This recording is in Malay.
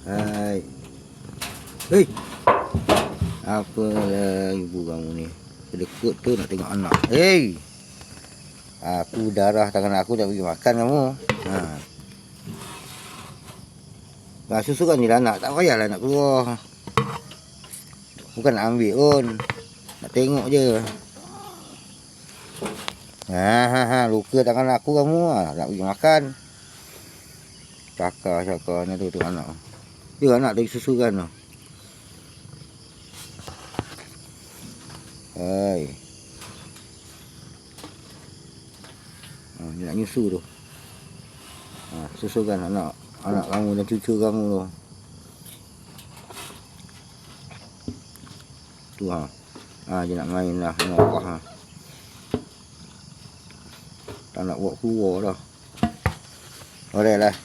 Hai. Hei. Apalah ibu kamu ni? Kedekut tu nak tengok anak. Hei. Aku darah tangan aku tak bagi makan kamu. Ha. Nah, susu kan ni anak. Tak payahlah nak keluar. Bukan nak ambil pun. Nak tengok je. Ha, luka tangan aku kamu. Tak bagi makan. Cakar-cakarnya tu anak. Dia anak dari susu kan tu. Hai. Dia nak nyusu tu. Susukan anak kamu dan cucu kamu tu. Tu dia nak main lah. Nampak tak nak buat keluar dah. Boleh lah.